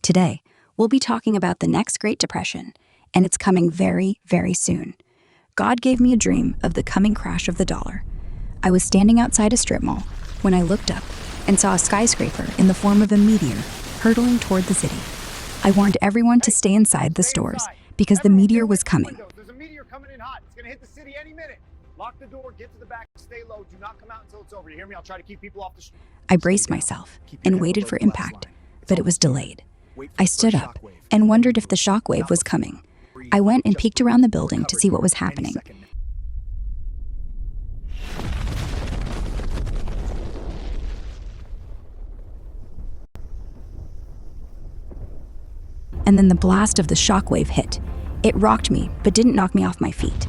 Today, we'll be talking about the next Great Depression, and it's coming very, very soon. God gave me a dream of the coming crash of the dollar. I was standing outside a strip mall when I looked up and saw a skyscraper in the form of a meteor hurtling toward the city. I warned everyone to stay inside the stores because the meteor was coming. There's a meteor coming in hot. It's going to hit the city any minute. Lock the door, get to the back, stay low. Do not come out until it's over. You hear me? I'll try to keep people off the street. I braced myself and waited for impact, but it was delayed. I stood up and wondered if the shockwave was coming. I went and peeked around the building to see what was happening. And then the blast of the shockwave hit. It rocked me, but didn't knock me off my feet.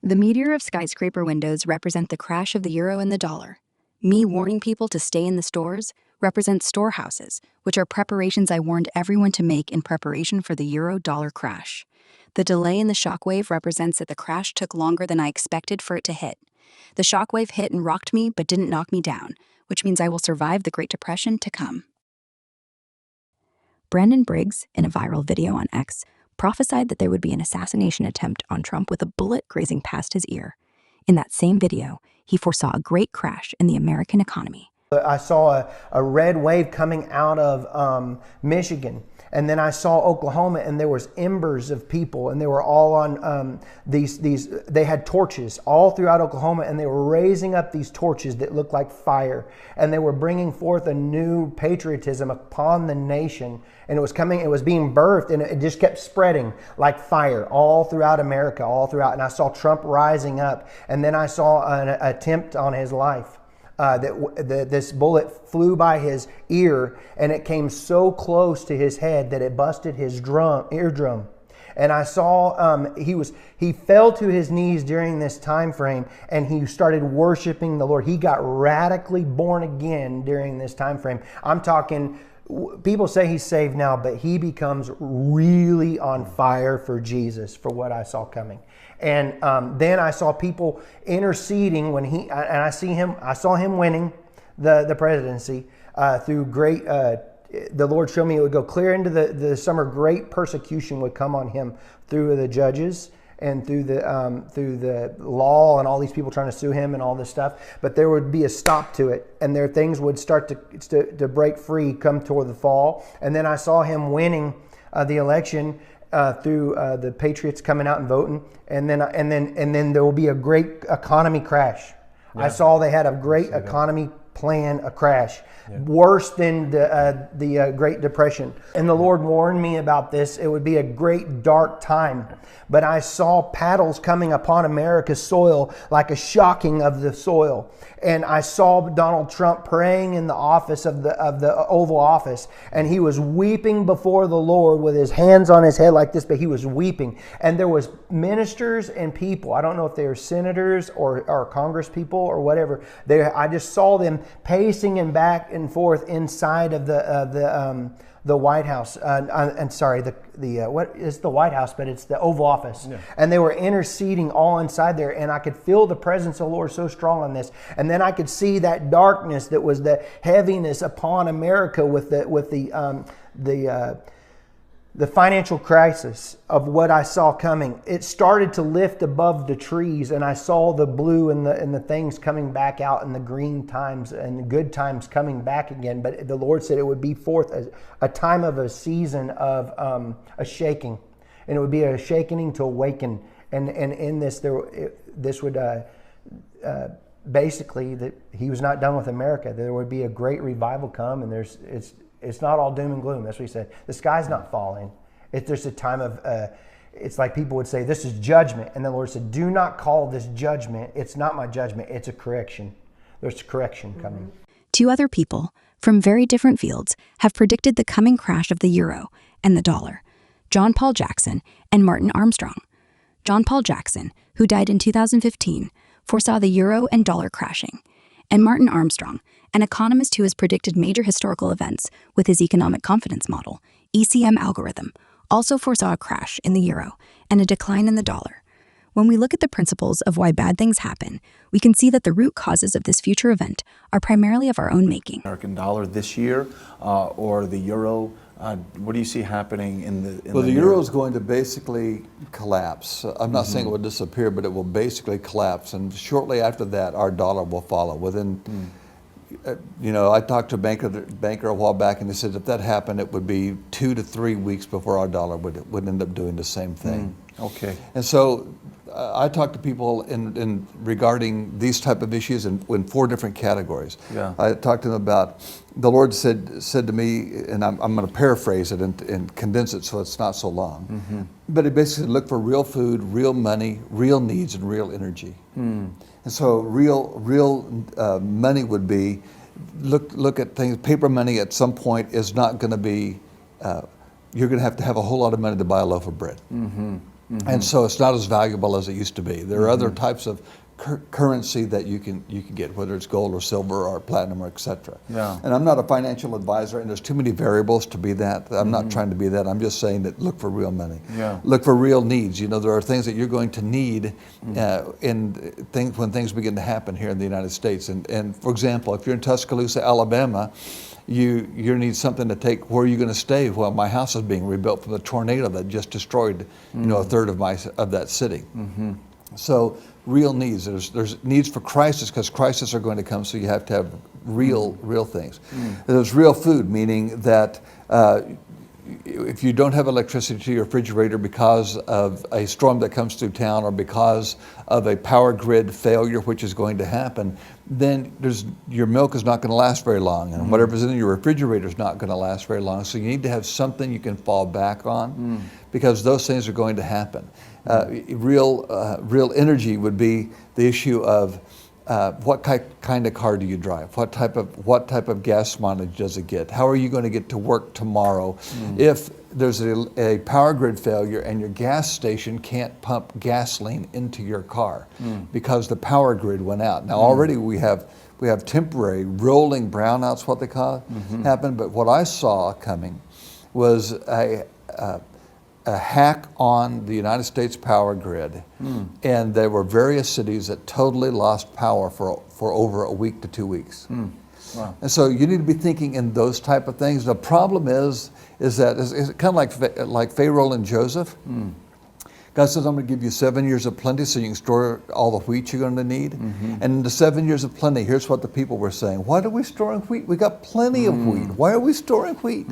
The meteor of skyscraper windows represent the crash of the euro and the dollar. Me warning people to stay in the stores represents storehouses, which are preparations I warned everyone to make in preparation for the euro-dollar crash. The delay in the shockwave represents that the crash took longer than I expected for it to hit. The shockwave hit and rocked me but didn't knock me down, which means I will survive the Great Depression to come. Brandon Briggs, in a viral video on X, prophesied that there would be an assassination attempt on Trump with a bullet grazing past his ear. In that same video, he foresaw a great crash in the American economy. I saw a red wave coming out of Michigan, and then I saw Oklahoma, and there was embers of people, and they were all on they had torches all throughout Oklahoma, and they were raising up these torches that looked like fire, and they were bringing forth a new patriotism upon the nation, and it was being birthed, and it just kept spreading like fire all throughout America, all throughout, and I saw Trump rising up, and then I saw an attempt on his life. This bullet flew by his ear, and it came so close to his head that it busted his eardrum. And I saw he fell to his knees during this time frame, and he started worshiping the Lord. He got radically born again during this time frame. I'm talking, people say he's saved now, but he becomes really on fire for Jesus, for what I saw coming. And then I saw people interceding I saw him winning the presidency through great. The Lord showed me it would go clear into the summer. Great persecution would come on him through the judges and through the law and all these people trying to sue him and all this stuff. But there would be a stop to it, and things would start to break free come toward the fall. And then I saw him winning the election. Through the Patriots coming out and voting, and then there will be a great economy crash. Yeah. I saw they had a great economy plan, a crash, worse than the Great Depression. And the Lord warned me about this. It would be a great dark time. But I saw paddles coming upon America's soil like a shocking of the soil. And I saw Donald Trump praying in the office of the Oval Office, and he was weeping before the Lord with his hands on his head like this, but he was weeping. And there was ministers and people. I don't know if they were senators or Congress people or whatever. I just saw them pacing and back and forth inside of the White House. What is the White House? But it's the Oval Office. Yeah. And they were interceding all inside there, and I could feel the presence of the Lord so strong on this. And then I could see that darkness that was the heaviness upon America with the financial crisis of what I saw coming. It started to lift above the trees, and I saw the blue and the things coming back out, and the green times and the good times coming back again. But the Lord said it would be forth a time of a season of a shaking, and it would be a shaking to awaken. And in this, this would basically that He was not done with America. There would be a great revival come, and it's not all doom and gloom. That's what He said. The sky's not falling. There's a time of, it's like people would say, this is judgment. And the Lord said, do not call this judgment. It's not my judgment. It's a correction. There's correction coming. Two other people from very different fields have predicted the coming crash of the euro and the dollar: John Paul Jackson and Martin Armstrong. John Paul Jackson, who died in 2015, foresaw the euro and dollar crashing. And Martin Armstrong, an economist who has predicted major historical events with his economic confidence model, ECM algorithm, also foresaw a crash in the euro and a decline in the dollar. When we look at the principles of why bad things happen, we can see that the root causes of this future event are primarily of our own making. American dollar this year, or the euro? What do you see happening in the? Well, the euro is going to basically collapse. I'm not saying it will disappear, but it will basically collapse, and shortly after that, our dollar will follow. Within, I talked to a banker a while back, and he said if that happened, it would be 2 to 3 weeks before our dollar would end up doing the same thing. Okay. And so I talk to people in regarding these type of issues in 4 different categories. Yeah. I talked to them about, the Lord said to me, and I'm going to paraphrase it and condense it so it's not so long, but it basically looked for real food, real money, real needs, and real energy. And so real money would be, look at things, paper money at some point is not going to be, you're going to have a whole lot of money to buy a loaf of bread. And so it's not as valuable as it used to be. There are other types of currency that you can get, whether it's gold or silver or platinum or et cetera. Yeah. And I'm not a financial advisor, and there's too many variables to be that. I'm not trying to be that. I'm just saying that look for real money. Yeah. Look for real needs. There are things that you're going to need when things begin to happen here in the United States. And for example, if you're in Tuscaloosa, Alabama, you need something to take. Where are you going to stay? Well, my house is being rebuilt from the tornado that just destroyed, a third of that city. So real needs. There's needs for crisis, because crises are going to come. So you have to have real things. There's real food, meaning that if you don't have electricity to your refrigerator because of a storm that comes through town or because of a power grid failure, which is going to happen, then your milk is not going to last very long, and whatever's in your refrigerator is not going to last very long. So you need to have something you can fall back on, because those things are going to happen. Real energy would be the issue of what kind of car do you drive? What type of gas mileage does it get? How are you going to get to work tomorrow? If there's a power grid failure and your gas station can't pump gasoline into your car because the power grid went out. Now already we have temporary rolling brownouts, what they call it, happen. But what I saw coming was a hack on the United States power grid, and there were various cities that totally lost power for over a week to 2 weeks. Wow. And so you need to be thinking in those type of things. The problem is that it's kind of like Pharaoh and Joseph. God says, I'm going to give you 7 years of plenty so you can store all the wheat you're going to need. And in the 7 years of plenty, here's what the people were saying. Why are we storing wheat? We got plenty of wheat. Why are we storing wheat?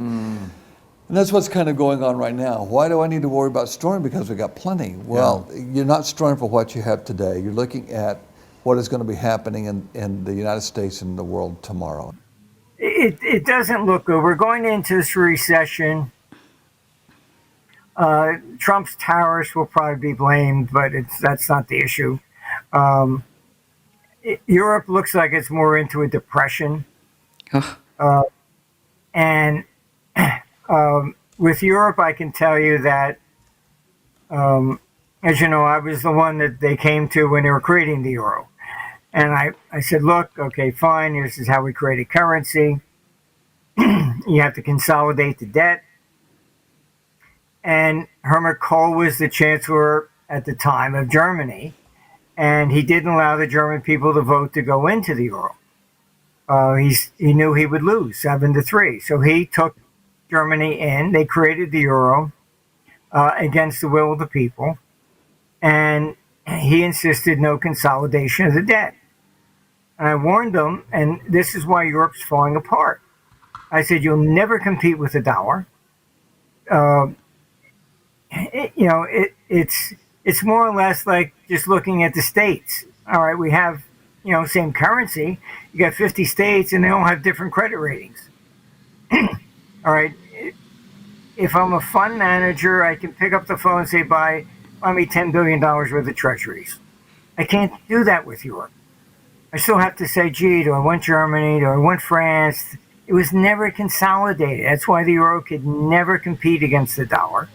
And that's what's kind of going on right now. Why do I need to worry about storing? Because we got plenty. Well, you're not storing for what you have today. You're looking at what is going to be happening in the United States and the world tomorrow. It doesn't look good. We're going into this recession. Trump's tariffs will probably be blamed, but that's not the issue. Europe looks like it's more into a depression. And with Europe, I can tell you that, as you know, I was the one that they came to when they were creating the euro. And I said, look, okay, fine, this is how we create a currency. You have to consolidate the debt. And Helmut Kohl was the chancellor at the time of Germany, and he didn't allow the German people to vote to go into the euro. He knew he would lose 7-3. So he took Germany in. They created the euro against the will of the people, and he insisted no consolidation of the debt. And I warned them, and this is why Europe's falling apart. I said, you'll never compete with the dollar. It's more or less like just looking at the states. All right, we have, same currency. You got 50 states, and they all have different credit ratings. All right, if I'm a fund manager, I can pick up the phone and say, buy me $10 billion worth of treasuries. I can't do that with Europe. I still have to say, gee, do I want Germany? Do I want France? It was never consolidated. That's why the euro could never compete against the dollar.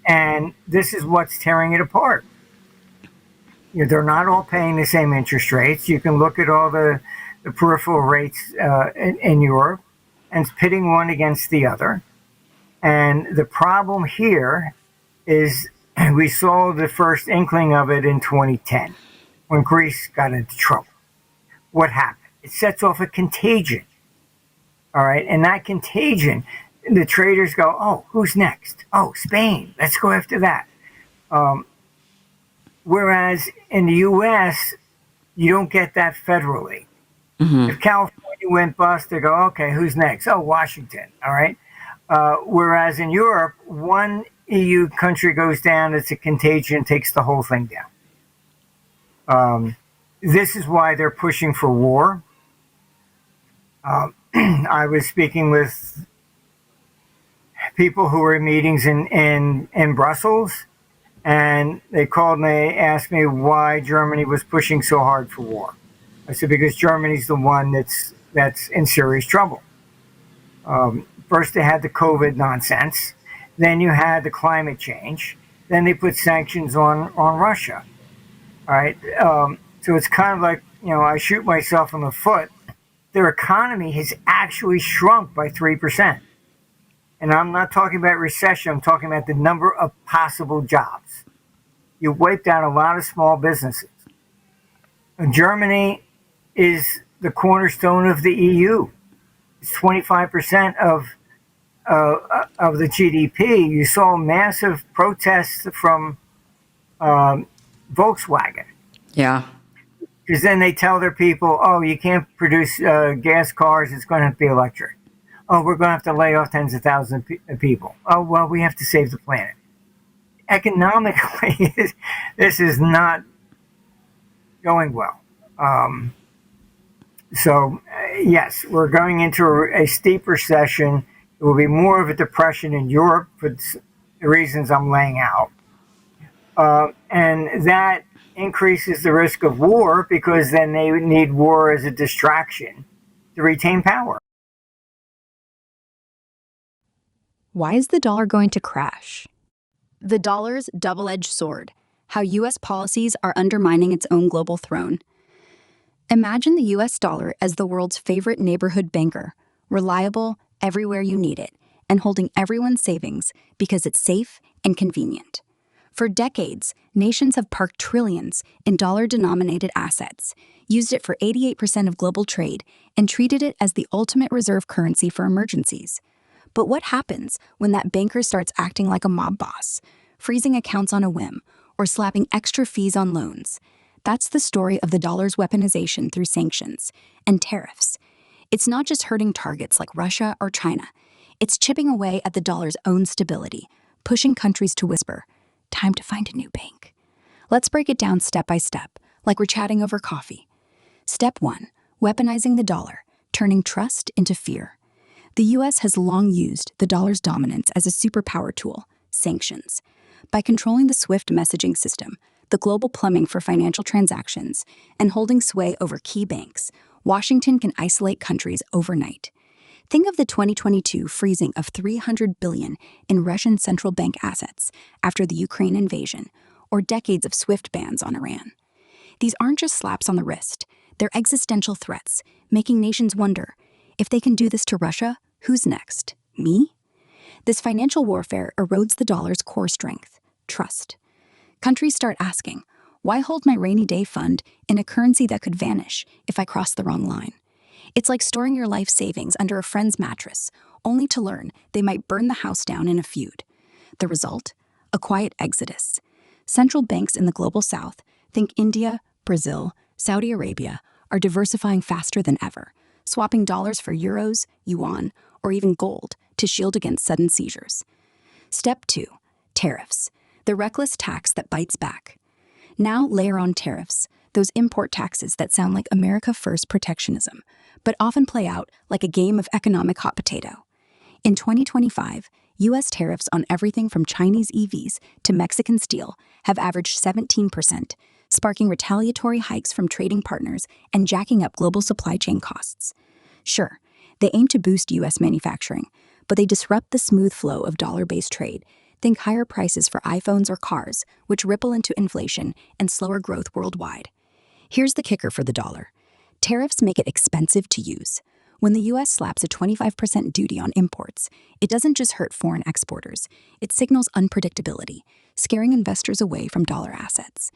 And this is what's tearing it apart. They're not all paying the same interest rates. You can look at all the peripheral rates in Europe and pitting one against the other. And the problem here is we saw the first inkling of it in 2010 when Greece got into trouble. What happened? It sets off a contagion. All right. And that contagion, the traders go, oh, who's next? Oh, Spain. Let's go after that. Whereas in the U.S., you don't get that federally. If California went bust, they go, okay, who's next? Oh, Washington. All right. Whereas in Europe, one EU country goes down, it's a contagion, takes the whole thing down. This is why they're pushing for war. I was speaking with people who were in meetings in Brussels, and they called and they asked me why Germany was pushing so hard for war. I said, because Germany's the one that's in serious trouble. First they had the COVID nonsense, then you had the climate change, then they put sanctions on Russia. All right, so it's kind of like, I shoot myself in the foot. Their economy has actually shrunk by 3%. And I'm not talking about recession, I'm talking about the number of possible jobs. You wiped out a lot of small businesses. And Germany is the cornerstone of the EU. It's 25% of the GDP. You saw massive protests from Volkswagen. Yeah. Because then they tell their people, oh, you can't produce gas cars, it's going to have to be electric. Oh, we're going to have to lay off tens of thousands of people. Oh, well, we have to save the planet. Economically, this is not going well. Yes, we're going into a steep recession. It will be more of a depression in Europe for the reasons I'm laying out. And that increases the risk of war because then they would need war as a distraction to retain power. Why is the dollar going to crash? The dollar's double-edged sword, how U.S. policies are undermining its own global throne. Imagine the U.S. dollar as the world's favorite neighborhood banker, reliable everywhere you need it, and holding everyone's savings because it's safe and convenient. For decades, nations have parked trillions in dollar-denominated assets, used it for 88% of global trade, and treated it as the ultimate reserve currency for emergencies. But what happens when that banker starts acting like a mob boss, freezing accounts on a whim, or slapping extra fees on loans? That's the story of the dollar's weaponization through sanctions and tariffs. It's not just hurting targets like Russia or China. It's chipping away at the dollar's own stability, pushing countries to whisper, time to find a new bank. Let's break it down step by step, like we're chatting over coffee. Step 1, weaponizing the dollar, turning trust into fear. The U.S. has long used the dollar's dominance as a superpower tool, sanctions. By controlling the SWIFT messaging system, the global plumbing for financial transactions, and holding sway over key banks, Washington can isolate countries overnight. Think of the 2022 freezing of $300 billion in Russian central bank assets after the Ukraine invasion, or decades of SWIFT bans on Iran. These aren't just slaps on the wrist, they're existential threats, making nations wonder, if they can do this to Russia, who's next? Me? This financial warfare erodes the dollar's core strength, trust. Countries start asking, why hold my rainy day fund in a currency that could vanish if I cross the wrong line? It's like storing your life savings under a friend's mattress, only to learn they might burn the house down in a feud. The result? A quiet exodus. Central banks in the global south, think India, Brazil, Saudi Arabia, are diversifying faster than ever, swapping dollars for euros, yuan, or even gold to shield against sudden seizures. Step 2, tariffs, the reckless tax that bites back. Now layer on tariffs, those import taxes that sound like America First protectionism, but often play out like a game of economic hot potato. In 2025, U.S. tariffs on everything from Chinese EVs to Mexican steel have averaged 17%, sparking retaliatory hikes from trading partners and jacking up global supply chain costs. Sure, they aim to boost U.S. manufacturing, but they disrupt the smooth flow of dollar-based trade. Think higher prices for iPhones or cars, which ripple into inflation and slower growth worldwide. Here's the kicker for the dollar. Tariffs make it expensive to use. When the U.S. slaps a 25% duty on imports, it doesn't just hurt foreign exporters. It signals unpredictability. scaring investors away from dollar assets.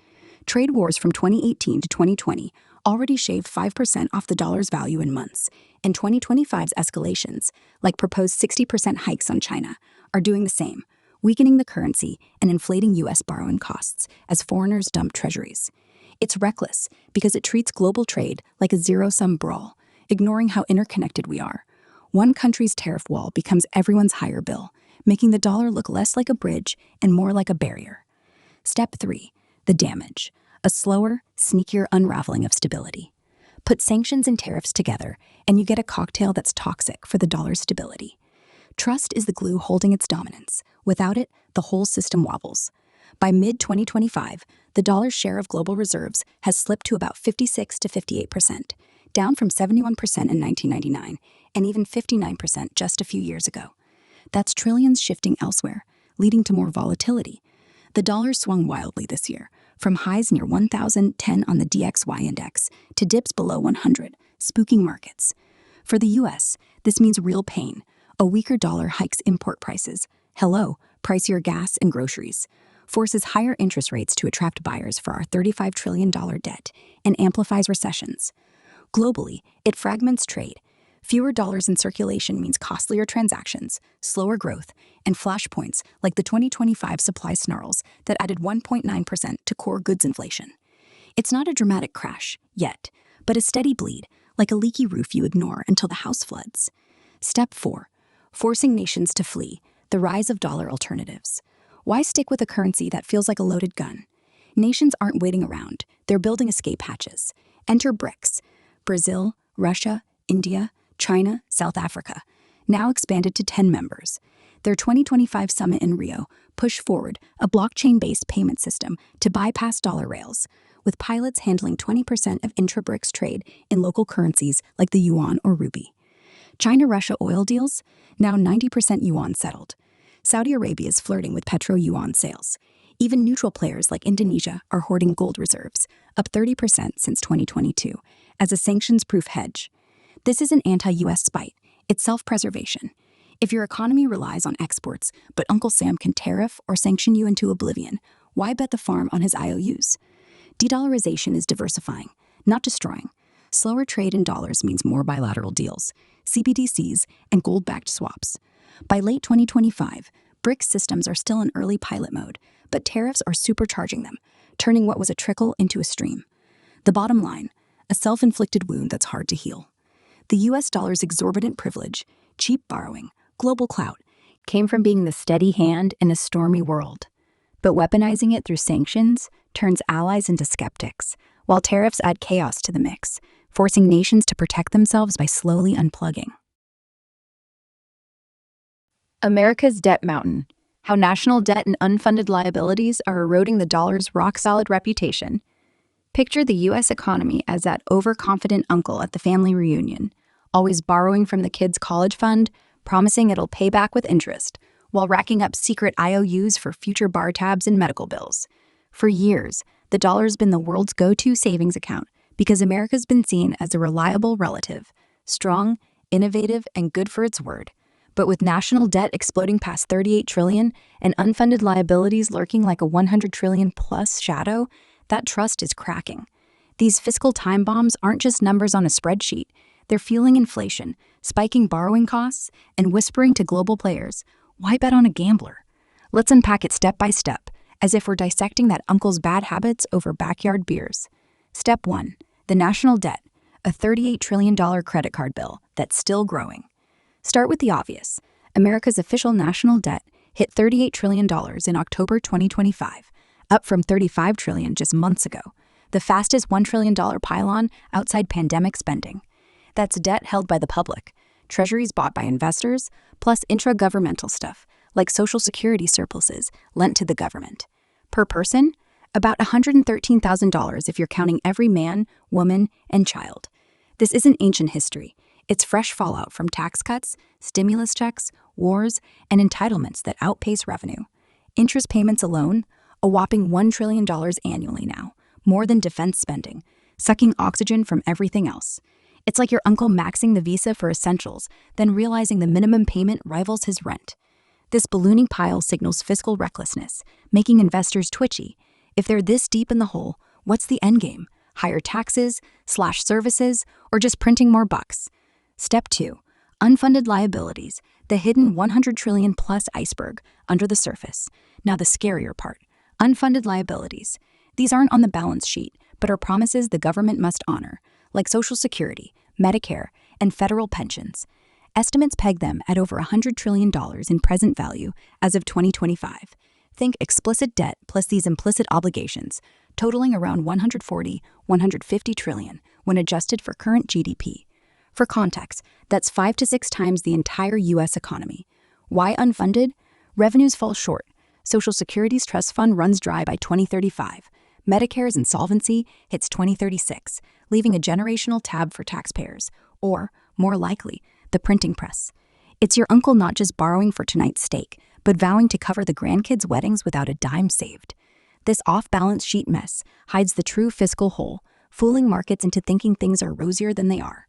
Trade wars from 2018 to 2020 already shaved 5% off the dollar's value in months, and 2025's escalations, like proposed 60% hikes on China, are doing the same, weakening the currency and inflating U.S. borrowing costs as foreigners dump treasuries. It's reckless because it treats global trade like a zero-sum brawl, ignoring how interconnected we are. One country's tariff wall becomes everyone's higher bill, making the dollar look less like a bridge and more like a barrier. Step 3. The damage. A slower, sneakier unraveling of stability. Put sanctions and tariffs together, and you get a cocktail that's toxic for the dollar's stability. Trust is the glue holding its dominance. Without it, the whole system wobbles. By mid-2025, the dollar's share of global reserves has slipped to about 56 to 58%, down from 71% in 1999 and even 59% just a few years ago. That's trillions shifting elsewhere, leading to more volatility. The dollar swung wildly this year, from highs near 1,010 on the DXY index to dips below 100, spooking markets. For the US, this means real pain. A weaker dollar hikes import prices. Hello, pricier gas and groceries. Forces higher interest rates to attract buyers for our $35 trillion debt and amplifies recessions. Globally, it fragments trade. Fewer dollars in circulation means costlier transactions, slower growth, and flashpoints like the 2025 supply snarls that added 1.9% to core goods inflation. It's not a dramatic crash, yet, but a steady bleed, like a leaky roof you ignore until the house floods. Step 4. Forcing nations to flee, the rise of dollar alternatives. Why stick with a currency that feels like a loaded gun? Nations aren't waiting around, they're building escape hatches. Enter BRICS, Brazil, Russia, India, China, South Africa, now expanded to 10 members. Their 2025 summit in Rio pushed forward a blockchain-based payment system to bypass dollar rails, with pilots handling 20% of intra-BRICS trade in local currencies like the yuan or rupee. China-Russia oil deals, now 90% yuan settled. Saudi Arabia is flirting with petro-yuan sales. Even neutral players like Indonesia are hoarding gold reserves, up 30% since 2022, as a sanctions-proof hedge. This isn't anti-US spite, it's self-preservation. If your economy relies on exports, but Uncle Sam can tariff or sanction you into oblivion, why bet the farm on his IOUs? De-dollarization is diversifying, not destroying. Slower trade in dollars means more bilateral deals, CBDCs, and gold-backed swaps. By late 2025, BRICS systems are still in early pilot mode, but tariffs are supercharging them, turning what was a trickle into a stream. The bottom line, a self-inflicted wound that's hard to heal. The US dollar's exorbitant privilege, cheap borrowing, global clout, came from being the steady hand in a stormy world. But weaponizing it through sanctions turns allies into skeptics, while tariffs add chaos to the mix, forcing nations to protect themselves by slowly unplugging. America's debt mountain. How national debt and unfunded liabilities are eroding the dollar's rock-solid reputation. Picture the U.S. economy as that overconfident uncle at the family reunion, always borrowing from the kids' college fund, promising it'll pay back with interest, while racking up secret IOUs for future bar tabs and medical bills. For years, the dollar's been the world's go-to savings account because America's been seen as a reliable relative, strong, innovative, and good for its word. But with national debt exploding past $38 trillion and unfunded liabilities lurking like a $100 trillion plus shadow, that trust is cracking. These fiscal time bombs aren't just numbers on a spreadsheet. They're fueling inflation, spiking borrowing costs, and whispering to global players, why bet on a gambler? Let's unpack it step by step, as if we're dissecting that uncle's bad habits over backyard beers. Step 1. The national debt, a $38 trillion credit card bill that's still growing. Start with the obvious. America's official national debt hit $38 trillion in October 2025, up from $35 trillion just months ago, the fastest $1 trillion pylon outside pandemic spending. That's debt held by the public, treasuries bought by investors, plus intra-governmental stuff, like Social Security surpluses lent to the government. Per person, about $113,000 if you're counting every man, woman, and child. This isn't ancient history. It's fresh fallout from tax cuts, stimulus checks, wars, and entitlements that outpace revenue. Interest payments alone, a whopping $1 trillion annually now, more than defense spending, sucking oxygen from everything else. It's like your uncle maxing the visa for essentials, then realizing the minimum payment rivals his rent. This ballooning pile signals fiscal recklessness, making investors twitchy. If they're this deep in the hole, what's the endgame? Higher taxes, slash services, or just printing more bucks? Step 2. Unfunded liabilities, the hidden 100 trillion plus iceberg under the surface. Now the scarier part. Unfunded liabilities. These aren't on the balance sheet, but are promises the government must honor, like Social Security, Medicare, and federal pensions. Estimates peg them at over $100 trillion in present value as of 2025. Think explicit debt plus these implicit obligations, totaling around 150 trillion when adjusted for current GDP. For context, that's 5 to 6 times the entire U.S. economy. Why unfunded? Revenues fall short. Social Security's trust fund runs dry by 2035. Medicare's insolvency hits 2036, leaving a generational tab for taxpayers, or, more likely, the printing press. It's your uncle not just borrowing for tonight's steak, but vowing to cover the grandkids' weddings without a dime saved. This off-balance sheet mess hides the true fiscal hole, fooling markets into thinking things are rosier than they are.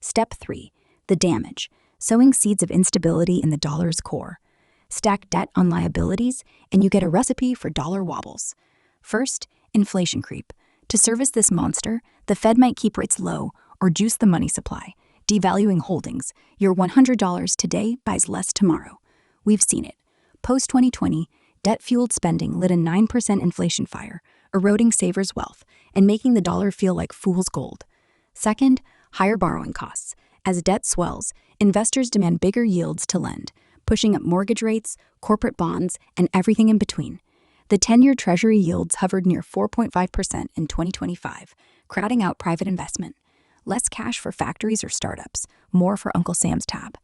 Step 3. The damage, sowing seeds of instability in the dollar's core. Stack debt on liabilities, and you get a recipe for dollar wobbles. First, inflation creep. To service this monster, the Fed might keep rates low or juice the money supply, devaluing holdings. Your $100 today buys less tomorrow. We've seen it. Post-2020, debt-fueled spending lit a 9% inflation fire, eroding savers' wealth and making the dollar feel like fool's gold. Second, higher borrowing costs. As debt swells, investors demand bigger yields to lend, pushing up mortgage rates, corporate bonds, and everything in between. The 10-year Treasury yields hovered near 4.5% in 2025, crowding out private investment. Less cash for factories or startups, more for Uncle Sam's tab.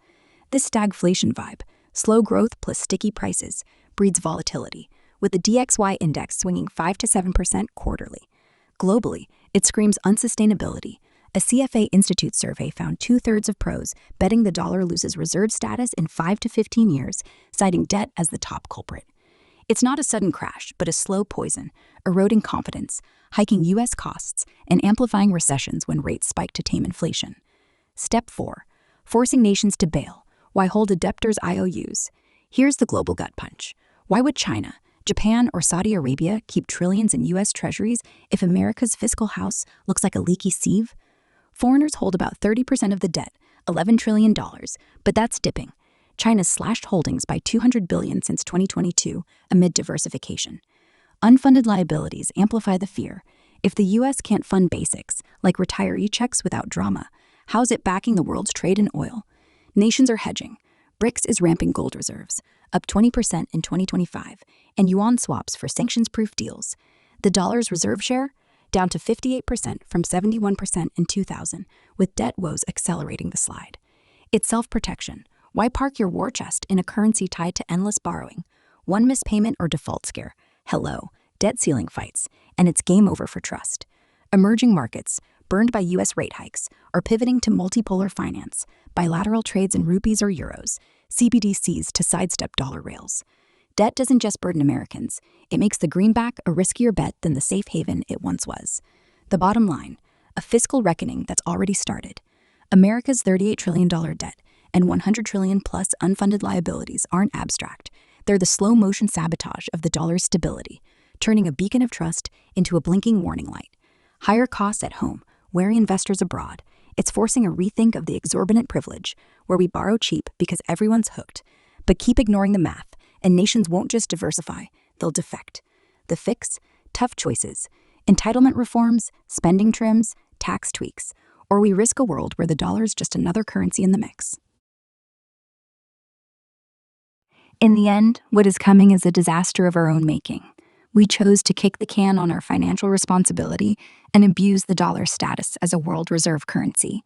This stagflation vibe, slow growth plus sticky prices, breeds volatility, with the DXY index swinging 5 to 7% quarterly. Globally, it screams unsustainability. A CFA Institute survey found 2/3 of pros betting the dollar loses reserve status in 5 to 15 years, citing debt as the top culprit. It's not a sudden crash, but a slow poison, eroding confidence, hiking U.S. costs, and amplifying recessions when rates spike to tame inflation. Step 4. Forcing nations to bail. Why hold a debtor's IOUs? Here's the global gut punch. Why would China, Japan, or Saudi Arabia keep trillions in U.S. treasuries if America's fiscal house looks like a leaky sieve? Foreigners hold about 30% of the debt, $11 trillion, but that's dipping. China's slashed holdings by $200 billion since 2022 amid diversification. Unfunded liabilities amplify the fear. If the U.S. can't fund basics, like retiree checks without drama, how's it backing the world's trade in oil? Nations are hedging. BRICS is ramping gold reserves, up 20% in 2025, and yuan swaps for sanctions-proof deals. The dollar's reserve share? Down to 58% from 71% in 2000, with debt woes accelerating the slide. It's self-protection. Why park your war chest in a currency tied to endless borrowing? One mispayment or default scare. Hello, debt ceiling fights, and it's game over for trust. Emerging markets, burned by U.S. rate hikes, are pivoting to multipolar finance, bilateral trades in rupees or euros, CBDCs to sidestep dollar rails. Debt doesn't just burden Americans. It makes the greenback a riskier bet than the safe haven it once was. The bottom line, a fiscal reckoning that's already started. America's $38 trillion debt and 100 trillion plus unfunded liabilities aren't abstract. They're the slow-motion sabotage of the dollar's stability, turning a beacon of trust into a blinking warning light. Higher costs at home, wary investors abroad. It's forcing a rethink of the exorbitant privilege, where we borrow cheap because everyone's hooked. But keep ignoring the math, and nations won't just diversify, they'll defect. The fix? Tough choices. Entitlement reforms, spending trims, tax tweaks. Or we risk a world where the dollar's just another currency in the mix. In the end, what is coming is a disaster of our own making. We chose to kick the can on our financial responsibility and abuse the dollar's status as a world reserve currency.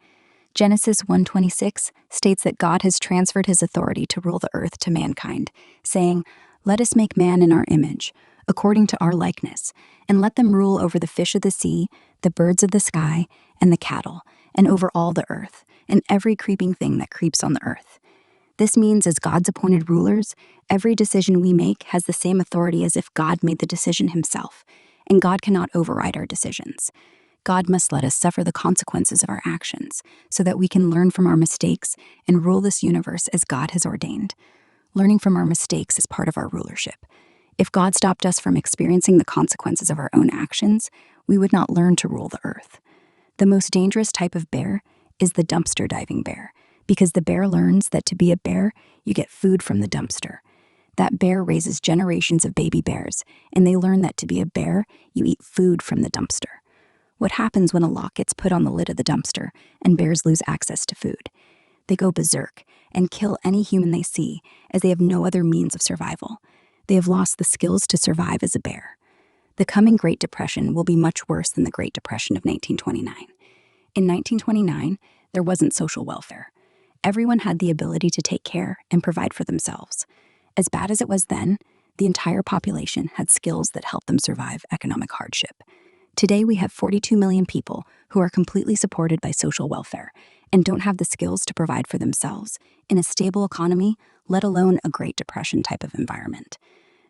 Genesis 1:26 states that God has transferred his authority to rule the earth to mankind, saying, "Let us make man in our image, according to our likeness, and let them rule over the fish of the sea, the birds of the sky, and the cattle, and over all the earth, and every creeping thing that creeps on the earth." This means, as God's appointed rulers, every decision we make has the same authority as if God made the decision himself, and God cannot override our decisions. God must let us suffer the consequences of our actions so that we can learn from our mistakes and rule this universe as God has ordained. Learning from our mistakes is part of our rulership. If God stopped us from experiencing the consequences of our own actions, we would not learn to rule the earth. The most dangerous type of bear is the dumpster diving bear, because the bear learns that to be a bear, you get food from the dumpster. That bear raises generations of baby bears, and they learn that to be a bear, you eat food from the dumpster. What happens when a lock gets put on the lid of the dumpster and bears lose access to food? They go berserk and kill any human they see, as they have no other means of survival. They have lost the skills to survive as a bear. The coming Great Depression will be much worse than the Great Depression of 1929. In 1929, there wasn't social welfare. Everyone had the ability to take care and provide for themselves. As bad as it was then, the entire population had skills that helped them survive economic hardship. Today, we have 42 million people who are completely supported by social welfare and don't have the skills to provide for themselves in a stable economy, let alone a Great Depression type of environment.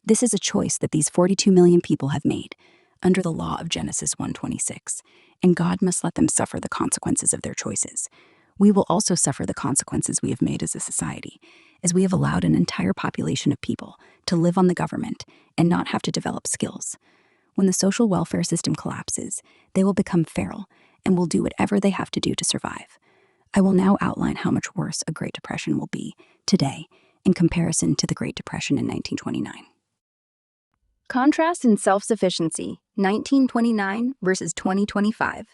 This is a choice that these 42 million people have made under the law of Genesis 1:26, and God must let them suffer the consequences of their choices. We will also suffer the consequences we have made as a society, as we have allowed an entire population of people to live on the government and not have to develop skills. When the social welfare system collapses, they will become feral and will do whatever they have to do to survive. I will now outline how much worse a Great Depression will be today in comparison to the Great Depression in 1929. Contrast in self-sufficiency, 1929 versus 2025.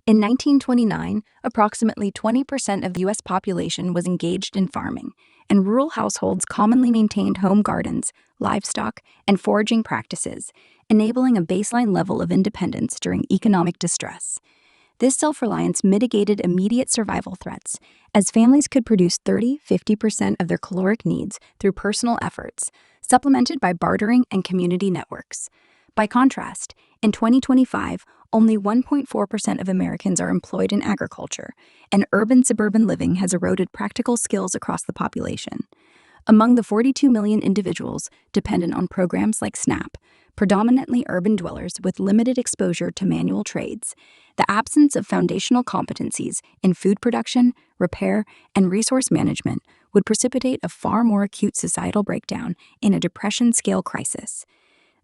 In 1929, approximately 20% of the U.S. population was engaged in farming, and rural households commonly maintained home gardens, livestock, and foraging practices, enabling a baseline level of independence during economic distress. This self-reliance mitigated immediate survival threats, as families could produce 30-50% of their caloric needs through personal efforts, supplemented by bartering and community networks. By contrast, in 2025, only 1.4% of Americans are employed in agriculture, and urban-suburban living has eroded practical skills across the population. Among the 42 million individuals dependent on programs like SNAP, predominantly urban dwellers with limited exposure to manual trades, the absence of foundational competencies in food production, repair, and resource management would precipitate a far more acute societal breakdown in a depression-scale crisis.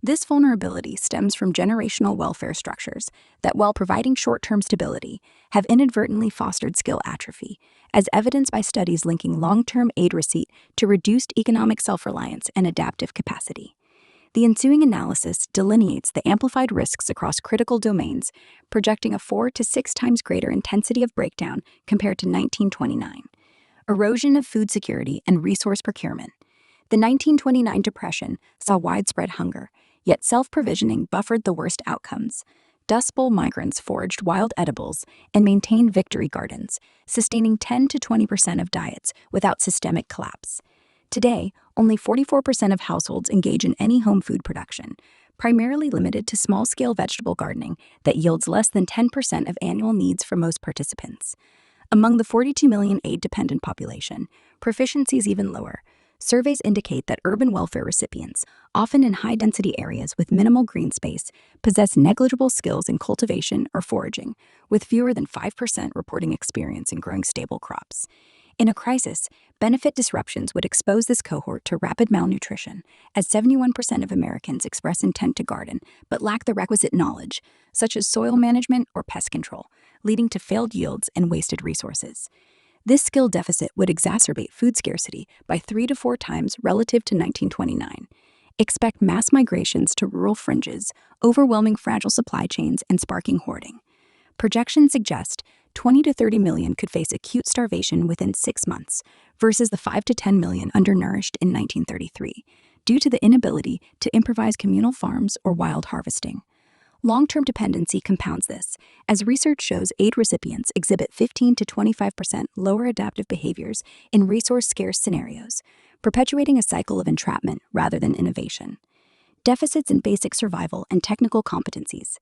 This vulnerability stems from generational welfare structures that, while providing short-term stability, have inadvertently fostered skill atrophy, as evidenced by studies linking long-term aid receipt to reduced economic self-reliance and adaptive capacity. The ensuing analysis delineates the amplified risks across critical domains, projecting a 4 to 6 times greater intensity of breakdown compared to 1929. Erosion of food security and resource procurement. The 1929 Depression saw widespread hunger, yet self-provisioning buffered the worst outcomes. Dust Bowl migrants foraged wild edibles and maintained victory gardens, sustaining 10 to 20% of diets without systemic collapse. Today, only 44% of households engage in any home food production, primarily limited to small-scale vegetable gardening that yields less than 10% of annual needs for most participants. Among the 42 million aid-dependent population, proficiency is even lower. Surveys indicate that urban welfare recipients, often in high-density areas with minimal green space, possess negligible skills in cultivation or foraging, with fewer than 5% reporting experience in growing stable crops. In a crisis, benefit disruptions would expose this cohort to rapid malnutrition, as 71% of Americans express intent to garden but lack the requisite knowledge, such as soil management or pest control, leading to failed yields and wasted resources. This skill deficit would exacerbate food scarcity by 3 to 4 times relative to 1929. Expect mass migrations to rural fringes, overwhelming fragile supply chains, and sparking hoarding. Projections suggest 20 to 30 million could face acute starvation within 6 months, versus the 5 to 10 million undernourished in 1933, due to the inability to improvise communal farms or wild harvesting. Long-term dependency compounds this, as research shows aid recipients exhibit 15 to 25% lower adaptive behaviors in resource-scarce scenarios, perpetuating a cycle of entrapment rather than innovation. Deficits in basic survival and technical competencies.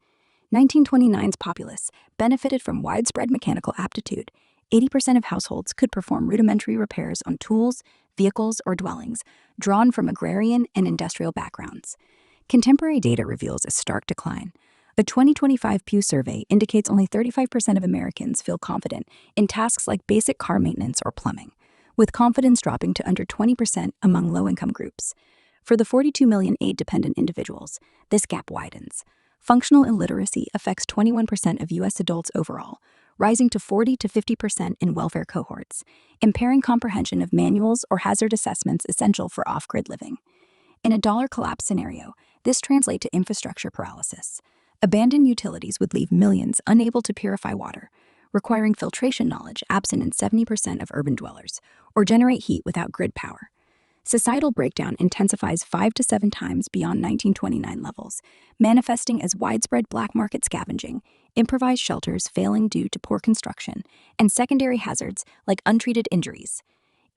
1929's populace benefited from widespread mechanical aptitude. 80% of households could perform rudimentary repairs on tools, vehicles, or dwellings, drawn from agrarian and industrial backgrounds. Contemporary data reveals a stark decline. A 2025 Pew survey indicates only 35% of Americans feel confident in tasks like basic car maintenance or plumbing, with confidence dropping to under 20% among low-income groups. For the 42 million aid-dependent individuals, this gap widens. Functional illiteracy affects 21% of U.S. adults overall, rising to 40 to 50% in welfare cohorts, impairing comprehension of manuals or hazard assessments essential for off-grid living. In a dollar collapse scenario, this translates to infrastructure paralysis. Abandoned utilities would leave millions unable to purify water, requiring filtration knowledge absent in 70% of urban dwellers, or generate heat without grid power. Societal breakdown intensifies 5 to 7 times beyond 1929 levels, manifesting as widespread black market scavenging, improvised shelters failing due to poor construction, and secondary hazards like untreated injuries.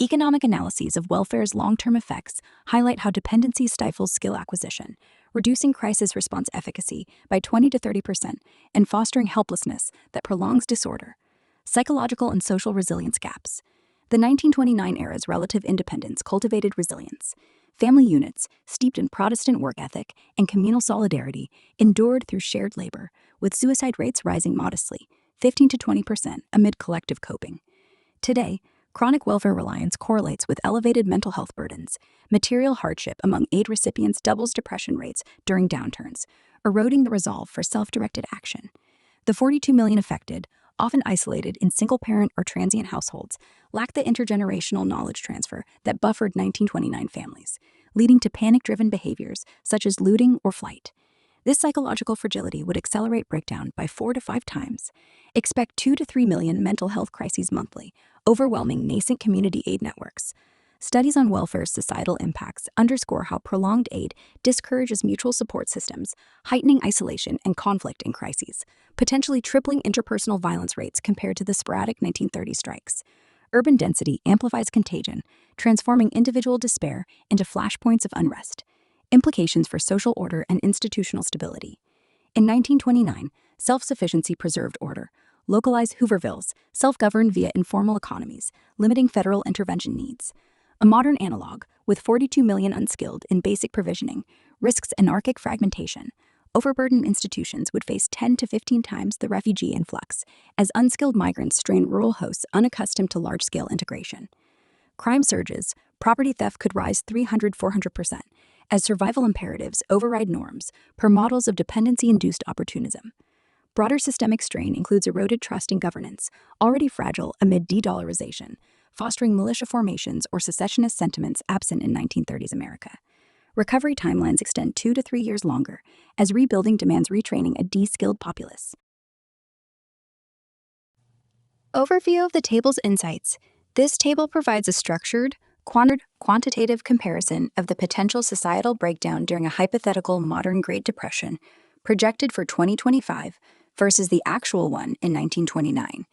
Economic analyses of welfare's long-term effects highlight how dependency stifles skill acquisition, reducing crisis response efficacy by 20 to 30% and fostering helplessness that prolongs disorder. Psychological and social resilience gaps. The 1929 era's relative independence cultivated resilience. Family units, steeped in Protestant work ethic and communal solidarity, endured through shared labor, with suicide rates rising modestly, 15 to 20% amid collective coping. Today, chronic welfare reliance correlates with elevated mental health burdens. Material hardship among aid recipients doubles depression rates during downturns, eroding the resolve for self-directed action. The 42 million affected, often isolated in single-parent or transient households, lack the intergenerational knowledge transfer that buffered 1929 families, leading to panic-driven behaviors such as looting or flight. This psychological fragility would accelerate breakdown by 4 to 5 times. Expect 2 to 3 million mental health crises monthly, overwhelming nascent community aid networks. Studies on welfare's societal impacts underscore how prolonged aid discourages mutual support systems, heightening isolation and conflict in crises, potentially tripling interpersonal violence rates compared to the sporadic 1930 strikes. Urban density amplifies contagion, transforming individual despair into flashpoints of unrest. Implications for social order and institutional stability. In 1929, self-sufficiency preserved order. Localized Hoovervilles, self-governed via informal economies, limiting federal intervention needs. A modern analog, with 42 million unskilled in basic provisioning, risks anarchic fragmentation. Overburdened institutions would face 10 to 15 times the refugee influx, as unskilled migrants strain rural hosts unaccustomed to large-scale integration. Crime surges, property theft could rise 300–400%, as survival imperatives override norms per models of dependency-induced opportunism. Broader systemic strain includes eroded trust in governance, already fragile amid de-dollarization, fostering militia formations or secessionist sentiments absent in 1930s America. Recovery timelines extend 2 to 3 years longer, as rebuilding demands retraining a de-skilled populace. Overview of the table's insights. This table provides a structured, quantitative comparison of the potential societal breakdown during a hypothetical modern Great Depression, projected for 2025 versus the actual one in 1929.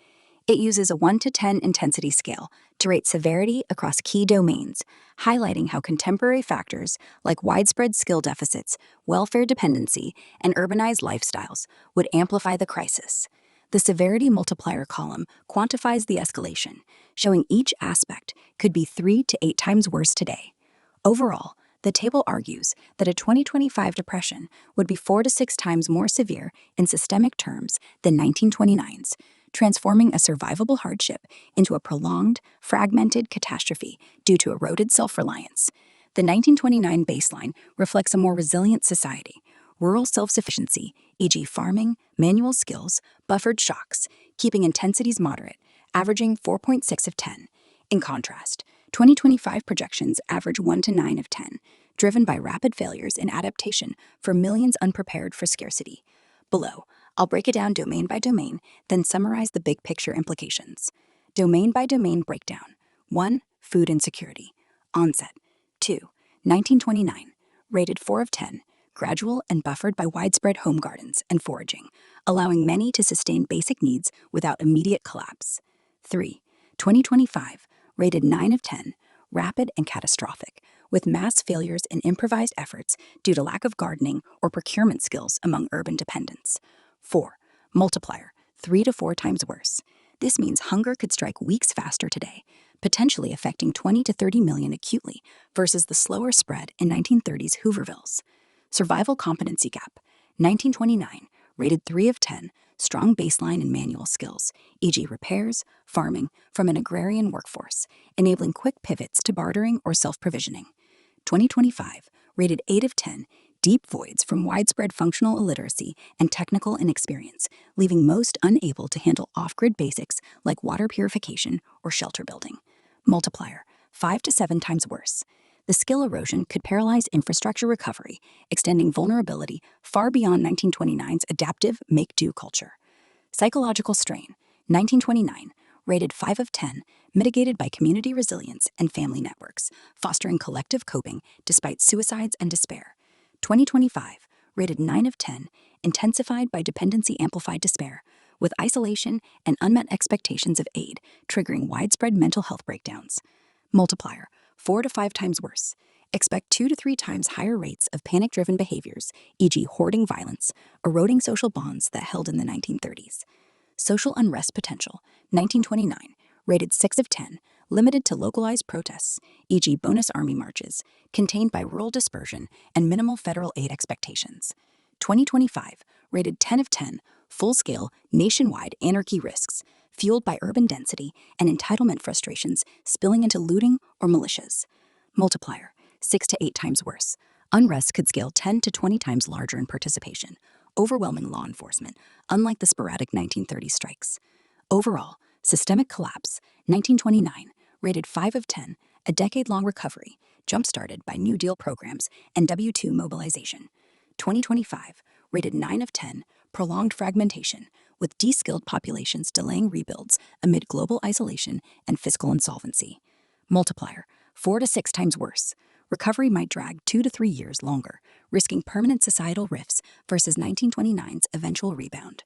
It uses a 1 to 10 intensity scale to rate severity across key domains, highlighting how contemporary factors like widespread skill deficits, welfare dependency, and urbanized lifestyles would amplify the crisis. The severity multiplier column quantifies the escalation, showing each aspect could be 3 to 8 times worse today. Overall, the table argues that a 2025 depression would be 4 to 6 times more severe in systemic terms than 1929's, transforming a survivable hardship into a prolonged, fragmented catastrophe due to eroded self-reliance. The 1929 baseline reflects a more resilient society. Rural self-sufficiency, e.g. farming, manual skills, buffered shocks, keeping intensities moderate, averaging 4.6 of 10. In contrast, 2025 projections average 1 to 9 of 10, driven by rapid failures in adaptation for millions unprepared for scarcity. Below, I'll break it down domain by domain, then summarize the big picture implications. Domain by domain breakdown. 1. Food insecurity. Onset. 2. 1929. Rated 4 of 10. Gradual and buffered by widespread home gardens and foraging, allowing many to sustain basic needs without immediate collapse. 3. 2025. Rated 9 of 10. Rapid and catastrophic, with mass failures and improvised efforts due to lack of gardening or procurement skills among urban dependents. 4. Multiplier, 3 to 4 times worse. This means hunger could strike weeks faster today, potentially affecting 20 to 30 million acutely versus the slower spread in 1930s Hoovervilles. Survival competency gap, 1929, rated 3 of 10, strong baseline and manual skills, e.g., repairs, farming, from an agrarian workforce, enabling quick pivots to bartering or self provisioning. 2025 rated 8 of 10, deep voids from widespread functional illiteracy and technical inexperience, leaving most unable to handle off grid basics like water purification or shelter building. Multiplier 5 to 7 times worse. The skill erosion could paralyze infrastructure recovery, extending vulnerability far beyond 1929's adaptive make-do culture. Psychological strain 1929 rated 5 of 10, mitigated by community resilience and family networks, fostering collective coping despite suicides and despair. 2025 rated 9 of 10, intensified by dependency amplified despair, with isolation and unmet expectations of aid triggering widespread mental health breakdowns. Multiplier 4 to 5 times worse. Expect 2 to 3 times higher rates of panic-driven behaviors, e.g., hoarding violence, eroding social bonds that held in the 1930s. Social unrest potential 1929 rated 6 of 10, limited to localized protests, e.g., bonus army marches, contained by rural dispersion and minimal federal aid expectations. 2025 rated 10 of 10, full-scale, nationwide anarchy risks, fueled by urban density and entitlement frustrations spilling into looting or militias. Multiplier 6 to 8 times worse. Unrest could scale 10 to 20 times larger in participation, overwhelming law enforcement, unlike the sporadic 1930s strikes. Overall, systemic collapse 1929 rated 5 of 10, a decade-long recovery, jump-started by New Deal programs and W-2 mobilization. 2025 rated 9 of 10, prolonged fragmentation, with de-skilled populations delaying rebuilds amid global isolation and fiscal insolvency. Multiplier 4 to 6 times worse. Recovery might drag 2 to 3 years longer, risking permanent societal rifts versus 1929's eventual rebound.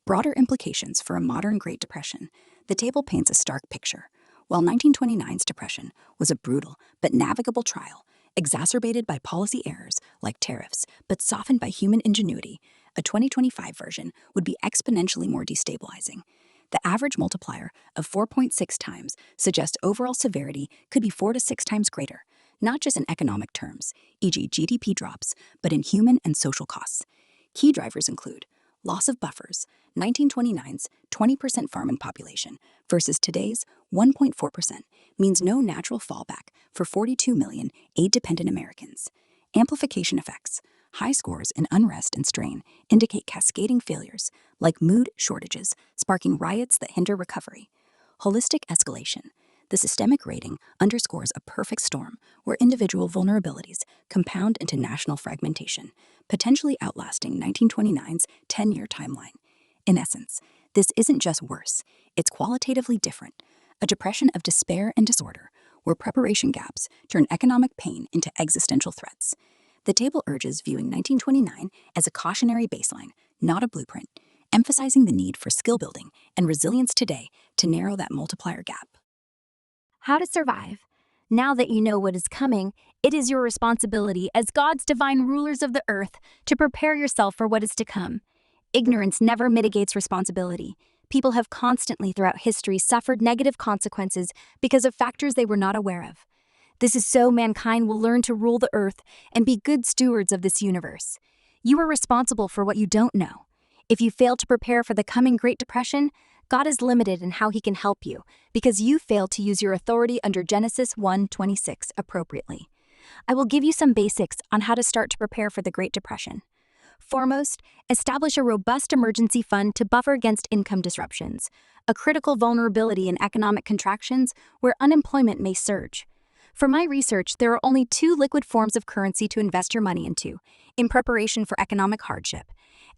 Broader implications for a modern Great Depression. The table paints a stark picture. While 1929's depression was a brutal but navigable trial, exacerbated by policy errors like tariffs, but softened by human ingenuity, a 2025 version would be exponentially more destabilizing. The average multiplier of 4.6 times suggests overall severity could be 4 to 6 times greater, not just in economic terms, e.g. GDP drops, but in human and social costs. Key drivers include loss of buffers, 1929's 20% farming population versus today's 1.4% means no natural fallback for 42 million aid-dependent Americans. Amplification effects, high scores in unrest and strain indicate cascading failures, like mood shortages, sparking riots that hinder recovery. Holistic escalation, the systemic rating underscores a perfect storm where individual vulnerabilities compound into national fragmentation, potentially outlasting 1929's 10-year timeline. In essence, this isn't just worse, it's qualitatively different, a depression of despair and disorder, where preparation gaps turn economic pain into existential threats. The table urges viewing 1929 as a cautionary baseline, not a blueprint, emphasizing the need for skill building and resilience today to narrow that multiplier gap. How to survive. Now that you know what is coming, it is your responsibility as God's divine rulers of the earth to prepare yourself for what is to come. Ignorance never mitigates responsibility. People have constantly throughout history suffered negative consequences because of factors they were not aware of. This is so mankind will learn to rule the earth and be good stewards of this universe. You are responsible for what you don't know. If you fail to prepare for the coming Great Depression, God is limited in how he can help you because you failed to use your authority under Genesis 1:26 appropriately. I will give you some basics on how to start to prepare for the Great Depression. Foremost, establish a robust emergency fund to buffer against income disruptions, a critical vulnerability in economic contractions where unemployment may surge. For my research, there are only 2 liquid forms of currency to invest your money into in preparation for economic hardship,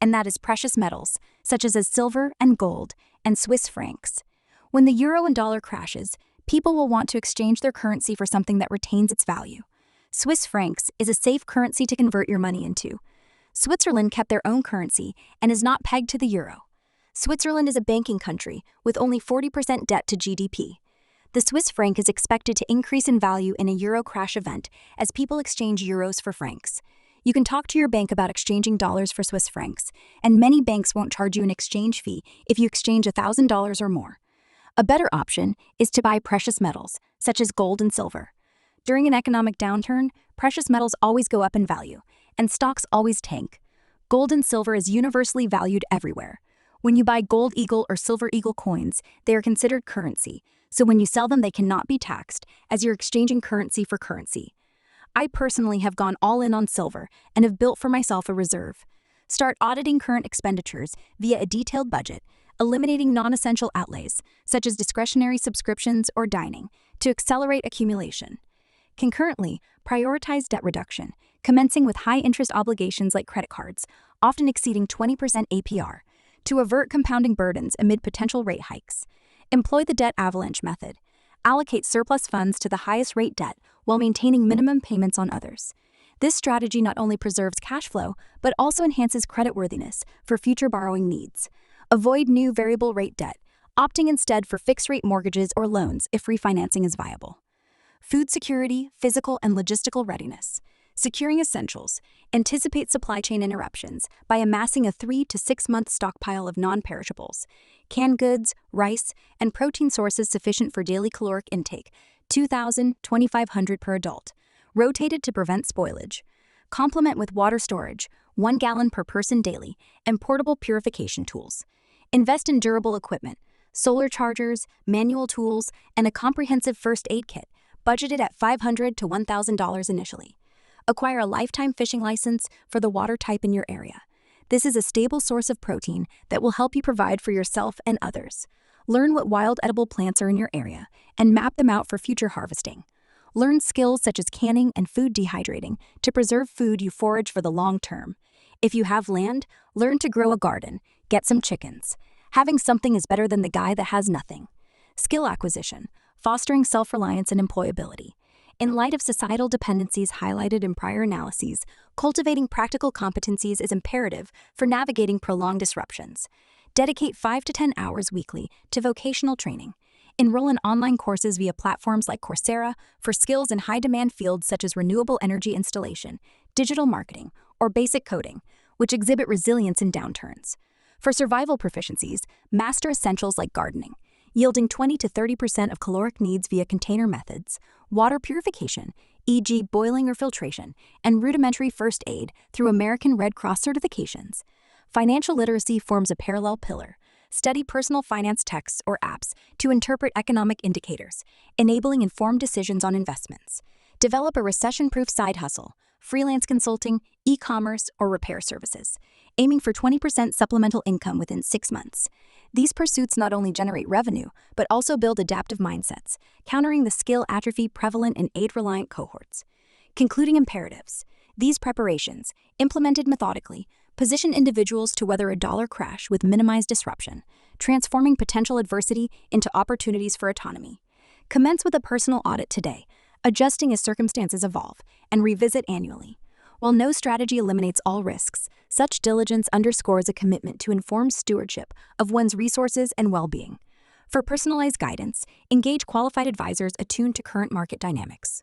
and that is precious metals, such as silver and gold, and Swiss francs. When the euro and dollar crashes, people will want to exchange their currency for something that retains its value. Swiss francs is a safe currency to convert your money into. Switzerland kept their own currency and is not pegged to the euro. Switzerland is a banking country with only 40% debt to GDP. The Swiss franc is expected to increase in value in a euro crash event as people exchange euros for francs. You can talk to your bank about exchanging dollars for Swiss francs, and many banks won't charge you an exchange fee if you exchange $1,000 or more. A better option is to buy precious metals, such as gold and silver. During an economic downturn, precious metals always go up in value, and stocks always tank. Gold and silver is universally valued everywhere. When you buy Gold Eagle or Silver Eagle coins, they are considered currency, so when you sell them, they cannot be taxed, as you're exchanging currency for currency. I personally have gone all in on silver and have built for myself a reserve. Start auditing current expenditures via a detailed budget, eliminating non-essential outlays, such as discretionary subscriptions or dining, to accelerate accumulation. Concurrently, prioritize debt reduction, commencing with high-interest obligations like credit cards, often exceeding 20% APR, to avert compounding burdens amid potential rate hikes. Employ the debt avalanche method. Allocate surplus funds to the highest rate debt while maintaining minimum payments on others. This strategy not only preserves cash flow, but also enhances creditworthiness for future borrowing needs. Avoid new variable rate debt, opting instead for fixed-rate mortgages or loans if refinancing is viable. Food security, physical and logistical readiness. Securing essentials. Anticipate supply chain interruptions by amassing a 3 to 6 month stockpile of non-perishables, canned goods, rice, and protein sources sufficient for daily caloric intake, 2,000-2,500 per adult, rotated to prevent spoilage. Complement with water storage, 1 gallon per person daily, and portable purification tools. Invest in durable equipment, solar chargers, manual tools, and a comprehensive first aid kit, budgeted at $500 to $1,000 initially. Acquire a lifetime fishing license for the water type in your area. This is a stable source of protein that will help you provide for yourself and others. Learn what wild edible plants are in your area and map them out for future harvesting. Learn skills such as canning and food dehydrating to preserve food you forage for the long term. If you have land, learn to grow a garden, get some chickens. Having something is better than the guy that has nothing. Skill acquisition, fostering self-reliance and employability. In light of societal dependencies highlighted in prior analyses, cultivating practical competencies is imperative for navigating prolonged disruptions. Dedicate 5 to 10 hours weekly to vocational training. Enroll in online courses via platforms like Coursera for skills in high-demand fields such as renewable energy installation, digital marketing, or basic coding, which exhibit resilience in downturns. For survival proficiencies, master essentials like gardening, yielding 20 to 30% of caloric needs via container methods, water purification, e.g. boiling or filtration, and rudimentary first aid through American Red Cross certifications. Financial literacy forms a parallel pillar. Study personal finance texts or apps to interpret economic indicators, enabling informed decisions on investments. Develop a recession-proof side hustle, freelance consulting, e-commerce, or repair services, aiming for 20% supplemental income within 6 months. These pursuits not only generate revenue, but also build adaptive mindsets, countering the skill atrophy prevalent in aid-reliant cohorts. Concluding imperatives. These preparations, implemented methodically, position individuals to weather a dollar crash with minimized disruption, transforming potential adversity into opportunities for autonomy. Commence with a personal audit today, adjusting as circumstances evolve, and revisit annually. While no strategy eliminates all risks, such diligence underscores a commitment to informed stewardship of one's resources and well-being. For personalized guidance, engage qualified advisors attuned to current market dynamics.